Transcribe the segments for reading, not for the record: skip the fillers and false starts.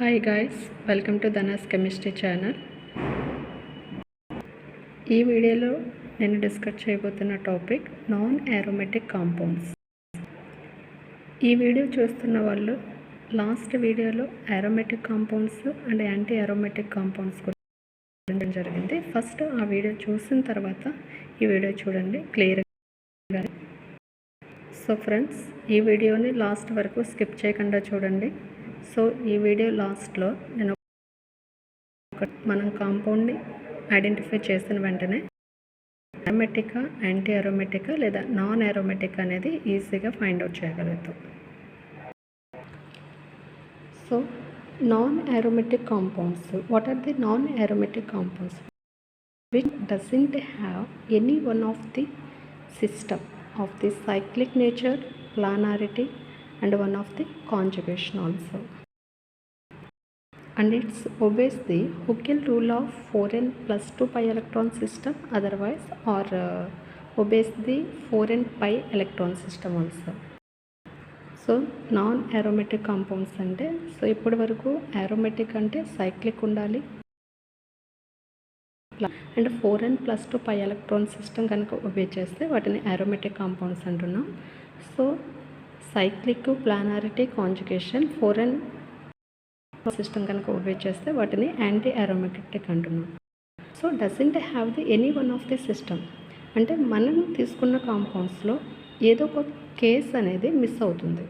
Hi guys, welcome to Dhanas Chemistry channel. ఈ వీడియోలో నేను డిస్కస్ చేయబోతున్న టాపిక్ నాన్ ఏరోమేటిక్ కాంపౌండ్స్. ఈ వీడియో చూస్తున్న వాళ్ళు లాస్ట్ వీడియోలో aromatic compounds and anti aromatic compounds గురించి జరిగింది. ఫస్ట్ ఆ వీడియో చూసిన తర్వాత ఈ వీడియో చూడండి క్లియర్గా. సో ఫ్రెండ్స్, ఈ వీడియోని లాస్ట్ వరకు స్కిప్ చేయకుండా చూడండి. సో ఈ వీడియో లాస్ట్లో నేను మనం కాంపౌండ్ని ఐడెంటిఫై చేసిన వెంటనే ఏరోమేటికా, యాంటీ ఏరోమేటికా లేదా నాన్ ఏరోమేటిక్ అనేది ఈజీగా ఫైండ్ అవుట్ చేయగలుగుతాం. So non aromatic compounds, what are the non aromatic compounds which doesn't have any one of the system of the cyclic nature, planarity and one of the conjugation also, and it obeys the Hückel rule of 4n plus 2 pi electron system otherwise, or obeys the 4n pi electron system also. So non aromatic compounds అంటే, so ఇప్పటి వరకు aromatic అంటే cyclic ఉండాలి and 4n plus 2 pi electron system కనుక obey చేస్తే వాటిని ఏరోమేటిక్ కాంపౌండ్స్ అంటున్నాం. So cyclic, planarity, conjugation 4n system కనుక ఒబే చేస్తే వాటిని యాంటీ ఏరోమేటిక్ అంటున్నాం. So doesn't have the any one of the system అంటే మనం తీసుకున్న కాంపౌండ్స్లో ఏదో ఒక కేస్ అనేది మిస్ అవుతుంది.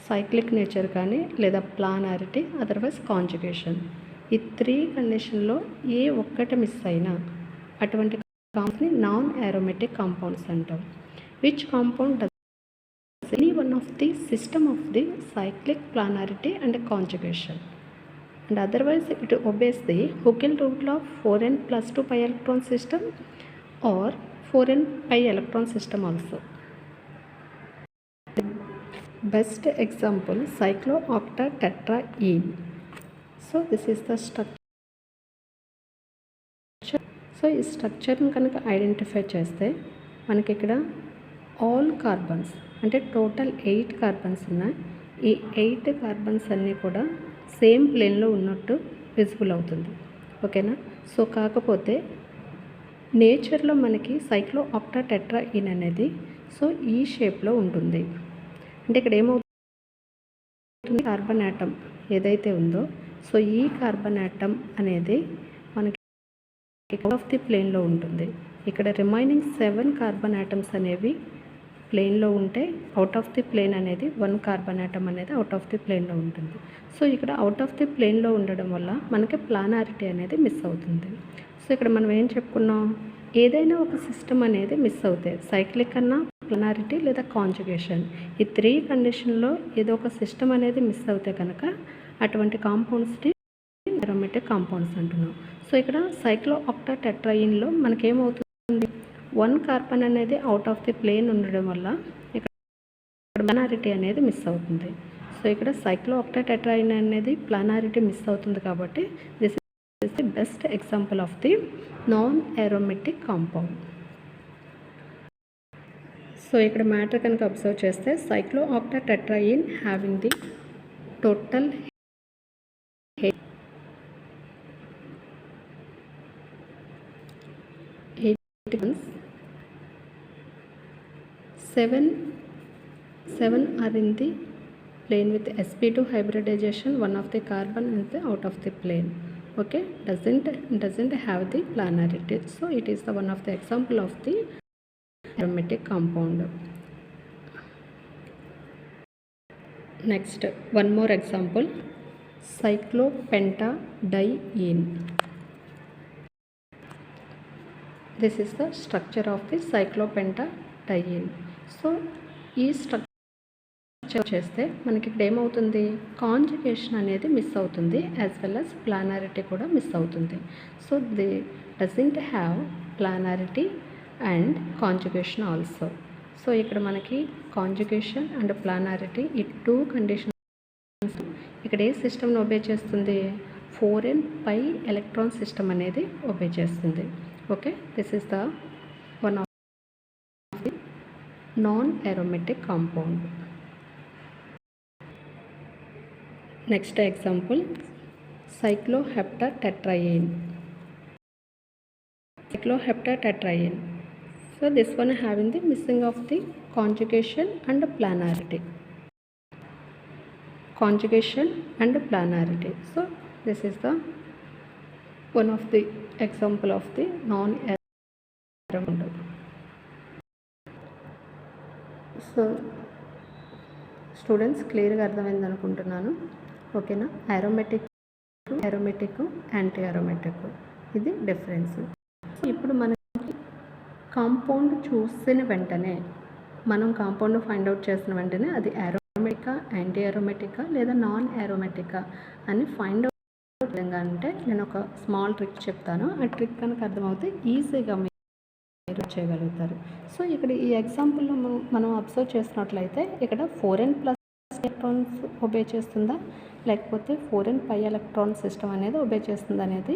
సైక్లిక్ నేచర్ కానీ లేదా ప్లానారిటీ, అదర్వైజ్ కాంజుగేషన్. ఈ 3 కండిషన్లో ఏ ఒక్కటి మిస్ అయినా అటువంటి కాంపౌండ్ని నాన్ ఏరోమేటిక్ కాంపౌండ్స్ అంటాం. Which compound does any one of the system of the cyclic, planarity and conjugation, and otherwise it obeys the Hückel rule of 4n plus 2 pi electron system or 4n pi electron system also. Best example, cyclooctatetraene. So this is the structure. So ఈ స్ట్రక్చర్ని కనుక identify చేస్తే మనకి ఇక్కడ all carbons అంటే total 8 carbons ఉన్నాయి. ఈ 8 carbons అన్నీ కూడా సేమ్ ప్లేన్లో ఉన్నట్టు విజిబుల్ అవుతుంది. ఓకేనా? సో కాకపోతే నేచర్లో మనకి సైక్లోఆక్టాటెట్రాఈన్ అనేది సో ఈ షేప్లో ఉంటుంది. అంటే ఇక్కడ ఏమవుతుంది, కార్బన్ యాటమ్ ఏదైతే ఉందో సో ఈ కార్బన్ యాటమ్ అనేది మనకి అవుట్ ఆఫ్ ది ప్లేన్లో ఉంటుంది. ఇక్కడ రిమైనింగ్ 7 కార్బన్ యాటమ్స్ అనేవి ప్లేన్లో ఉంటే అవుట్ ఆఫ్ ది ప్లేన్ అనేది 1 కార్బన్ యాటమ్ అనేది అవుట్ ఆఫ్ ది ప్లేన్లో ఉంటుంది. సో ఇక్కడ అవుట్ ఆఫ్ ది ప్లేన్లో ఉండడం వల్ల మనకి ప్లానారిటీ అనేది మిస్ అవుతుంది. సో ఇక్కడ మనం ఏం చెప్పుకున్నాం, ఏదైనా ఒక సిస్టమ్ అనేది మిస్ అవుతాయి, సైక్లిక్ అన్నా, ప్లానారిటీ లేదా కాంజుగేషన్. ఈ 3 కండిషన్లో ఏదో ఒక సిస్టమ్ అనేది మిస్ అవుతే కనుక అటువంటి కాంపౌండ్స్ని ఏరోమేటిక్ కాంపౌండ్స్ అంటున్నాం. సో ఇక్కడ సైక్లోఆక్టాటెట్రాఈన్లో మనకేమవుతుంది, 1 కార్బన్ అనేది అవుట్ ఆఫ్ ది ప్లేన్ ఉండడం వల్ల ఇక్కడ ప్లానారిటీ అనేది మిస్ అవుతుంది. సో ఇక్కడ సైక్లోఆక్టాటెట్రాఈన్ అనేది ప్లానారిటీ మిస్ అవుతుంది కాబట్టి this is the best example of the non aromatic compound. So ఇక్కడ మ్యాటర్ కనుక అబ్జర్వ్ చేస్తే cyclooctatetraene having the total 7 are in the plane with sp2 hybridization, one of the carbon is out of the plane. Okay, doesn't have the planarity. So it is the one of the example of the aromatic compound. Next, one more example, cyclopentadiene. This is the structure of the cyclopentadiene. So ఈ structure చేస్తే మనకి ఇక్కడ ఏమవుతుంది, conjugation అనేది miss అవుతుంది, as well as ప్లానారిటీ కూడా miss అవుతుంది. So the doesn't have planarity and conjugation also. So ఇక్కడ మనకి కాంజుగేషన్ అండ్ ప్లానారిటీ ఈ 2 కండిషన్స్ ఇక్కడ ఏ సిస్టమ్ని ఒబే చేస్తుంది, 4n pi ఎలక్ట్రాన్ సిస్టమ్ అనేది ఒబే చేస్తుంది. Okay, this is the one of the non aromatic compound. Next example cycloheptatetraene. So this one having the missing of the conjugation and planarity. So this is the one of the example of the non-aromatic. So students క్లియర్గా అర్థమైంది అనుకుంటున్నాను. ఓకేనా? Aromatic anti aromatic ఇది difference. ఇప్పుడు మనకి compound చూసిన వెంటనే మనం కాంపౌండ్ ఫైండ్ అవుట్ చేసిన వెంటనే అది అరోమేటికా, యాంటీ అరోమేటికా లేదా నాన్ అరోమేటికా అని ఫైండ్ అవుట్ విధంగా అంటే నేను ఒక స్మాల్ ట్రిక్ చెప్తాను. ఆ ట్రిక్ కనుక అర్థమవుతే ఈజీగా మీరు చేయగలుగుతారు. సో ఇక్కడ ఈ ఎగ్జాంపుల్లో మనం అబ్జర్వ్ చేసినట్లయితే ఇక్కడ 4n+ ఎలక్ట్రాన్స్ ఒబే చేస్తుందా లేకపోతే 4n పై ఎలక్ట్రాన్ సిస్టమ్ అనేది ఒబే చేస్తుంది అనేది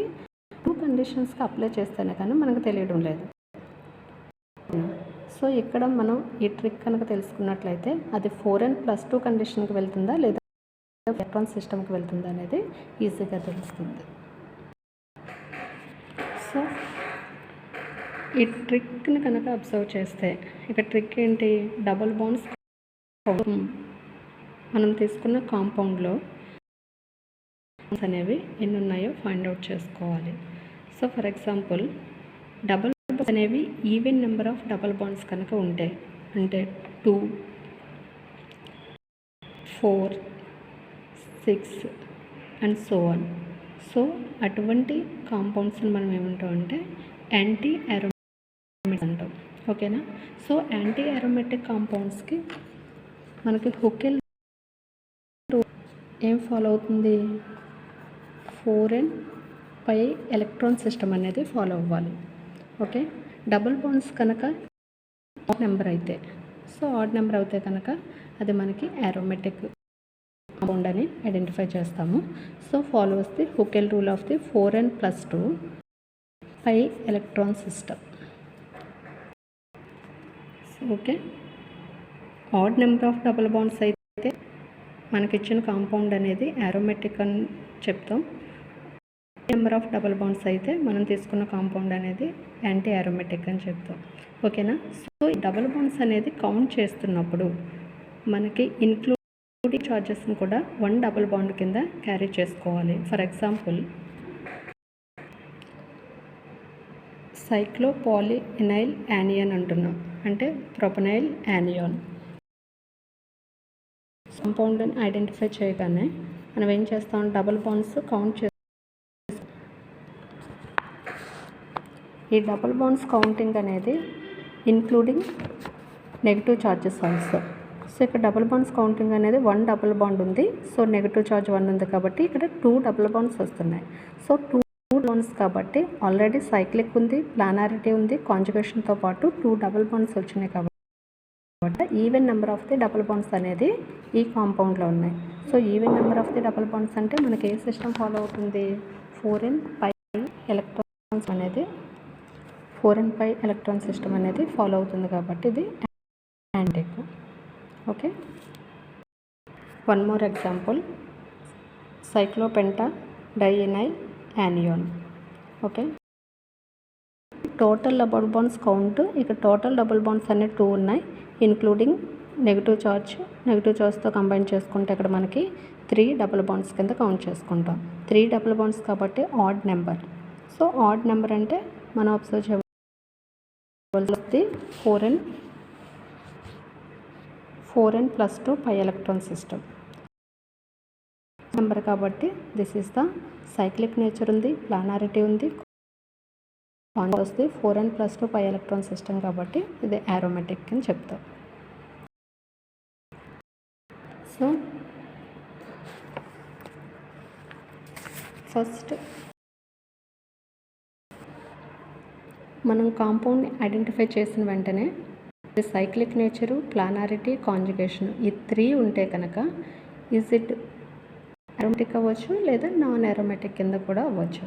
2 కండిషన్స్కి అప్లై చేస్తేనే కానీ మనకు తెలియడం లేదు. సో ఇక్కడ మనం ఈ ట్రిక్ కనుక తెలుసుకున్నట్లయితే అది 4n+2 కండిషన్కి వెళ్తుందా లేదా ఎలక్ట్రాన్ సిస్టమ్కి వెళ్తుందా అనేది ఈజీగా తెలుస్తుంది. సో ఈ ట్రిక్ని కనుక అబ్జర్వ్ చేస్తే ఇక్కడ ట్రిక్ ఏంటి? డబుల్ బాండ్స్ మనం తీసుకున్న కాంపౌండ్లో అనేవి ఎన్ని ఉన్నాయో ఫైండ్ అవుట్ చేసుకోవాలి. So for example double bonds అనేవి even number of double bonds కనుక ఉంటే అంటే 2, 4, 6 అండ్ సో ఆన్. సో అటువంటి కాంపౌండ్స్ని మనం ఏమంటామంటే యాంటీ అరోమేటిక్ అంటాం. ఓకేనా? సో యాంటీ అరోమేటిక్ కాంపౌండ్స్కి మనకి హుకెల్ ఏం ఫాలో అవుతుంది? 4n పై ఎలక్ట్రాన్ సిస్టమ్ అనేది ఫాలో అవ్వాలి. ఓకే? డబుల్ బాండ్స్ కనుక ఆడ్ నెంబర్ అయితే, సో ఆడ్ నెంబర్ అయితే కనుక అది మనకి అరోమేటిక్ కాంపౌండ్ అని ఐడెంటిఫై చేస్తాము. So followers the Huckel rule of the 4n+2 pi electron system. Okay? Odd number of double bonds అయితే మనకి ఇచ్చిన కాంపౌండ్ అనేది అరోమేటిక్ అని చెప్తాం. నెంబర్ ఆఫ్ డబుల్ బాండ్స్ అయితే మనం తీసుకున్న కాంపౌండ్ అనేది యాంటీ అరోమేటిక్ అని చెప్తాం. ఓకేనా? సో డబుల్ బాండ్స్ అనేది కౌంట్ చేస్తున్నప్పుడు మనకి ఇంక్లూడింగ్ చార్జెస్ని కూడా 1 డబుల్ బాండ్ కింద క్యారీ చేసుకోవాలి. ఫర్ ఎగ్జాంపుల్ సైక్లోపాలిఎనైల్ యానియన్ అంటున్నాం, అంటే ప్రొపనైల్ యానియాన్. కాంపౌండ్ని ఐడెంటిఫై చేయగానే మనం ఏం చేస్తాం? డబుల్ బాండ్స్ కౌంట్ చేస్తాం. ఈ డబుల్ బాండ్స్ కౌంటింగ్ అనేది including negative charges also. So ఇక్కడ డబుల్ బాండ్స్ కౌంటింగ్ అనేది 1 డబుల్ బాండ్ ఉంది. సో నెగిటివ్ చార్జ్ 1 ఉంది కాబట్టి ఇక్కడ 2 డబుల్ బాండ్స్ వస్తున్నాయి. సో 2 బాండ్స్ కాబట్టి ఆల్రెడీ సైక్లిక్ ఉంది, ప్లానారిటీ ఉంది, కాంజుగేషన్తో పాటు 2 డబుల్ బాండ్స్ వచ్చినాయి కాబట్టి even number of the double bonds అనేది ఈ కాంపౌండ్లో ఉన్నాయి. So even number of the double bonds అంటే మనకి ఏ సిస్టమ్ ఫాలో అవుతుంది? 4n పై ఎలక్ట్రాన్స్ అనేది 4n పై ఎలక్ట్రాన్ సిస్టమ్ అనేది ఫాలో అవుతుంది కాబట్టి ఇది యాంటిక్. Okay? One more example cyclopentadienyl anion. Okay? Total double bonds count ఇక్కడ టోటల్ డబుల్ బాండ్స్ అనేవి 2 ఉన్నాయి, ఇంక్లూడింగ్ నెగిటివ్ చార్జ్తో కంబైన్ చేసుకుంటే ఇక్కడ మనకి 3 డబుల్ బాండ్స్ కింద కౌంట్ చేసుకుంటాం. 3 డబుల్ బాండ్స్ కాబట్టి odd number. So odd number అంటే మనం అబ్జర్వ్ చేయవలసింది 4n+2 pi electron system number కాబట్టి this is the cyclic nature ఉంది, ప్లానారిటీ ఉంది, వస్తుంది 4n+2 పై ఎలక్ట్రాన్ సిస్టమ్ కాబట్టి ఇది అరోమేటిక్ అని చెప్తాం. సో ఫస్ట్ మనం కాంపౌండ్ని ఐడెంటిఫై చేసిన వెంటనే సైక్లిక్ నేచరు, ప్లానారిటీ, కాంజుగేషన్ ఈ 3 ఉంటే కనుక ఈజ్ ఇట్ అరోమేటిక్ అవ్వచ్చు లేదా నాన్ అరోమేటిక్ కింద కూడా అవ్వచ్చు.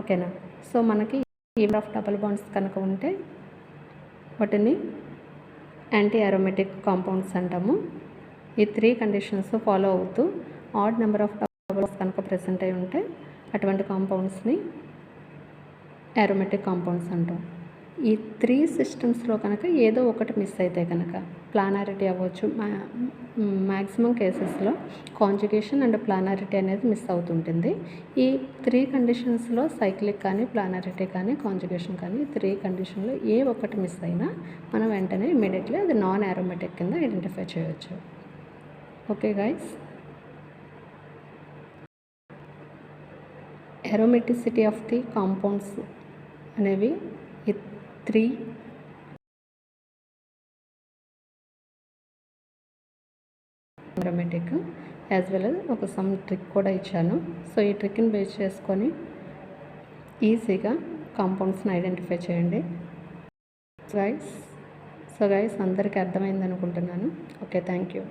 ఓకేనా? సో మనకి ఈవెన్ ఆఫ్ డబుల్ బాండ్స్ కనుక ఉంటే వాటిని యాంటీ అరోమేటిక్ కాంపౌండ్స్ అంటాము. ఈ 3 కండిషన్స్ ఫాలో అవుతూ ఆడ్ నెంబర్ ఆఫ్ ప్రెసెంట్ అయి ఉంటే అటువంటి కాంపౌండ్స్ని ఏరోమేటిక్ కాంపౌండ్స్ అంటాం. ఈ 3 సిస్టమ్స్లో కనుక ఏదో ఒకటి మిస్ అయితే కనుక ప్లానారిటీ అవ్వచ్చు, మ్యాక్సిమం కేసెస్లో కాంజుగేషన్ అండ్ ప్లానారిటీ అనేది మిస్ అవుతుంటుంది. ఈ 3 కండిషన్స్లో సైక్లిక్ కానీ, ప్లానారిటీ కానీ, కాంజుగేషన్ కానీ 3 కండిషన్లో ఏ ఒక్కటి మిస్ అయినా మనం వెంటనే ఇమీడియట్లీ అది నాన్ ఏరోమేటిక్ కింద ఐడెంటిఫై చేయవచ్చు. Okay guys, aromaticity of the compounds అనేవి ఈ 3 ఏరోమేటిక్ యాజ్ వెల్ as ఒక సమ్ ట్రిక్ కూడా ఇచ్చాను. సో ఈ ట్రిక్ని బేస్ చేసుకొని ఈజీగా కాంపౌండ్స్ని ఐడెంటిఫై చేయండి గైస్. సో గైస్ అందరికీ అర్థమైంది అనుకుంటున్నాను. Okay, thank you.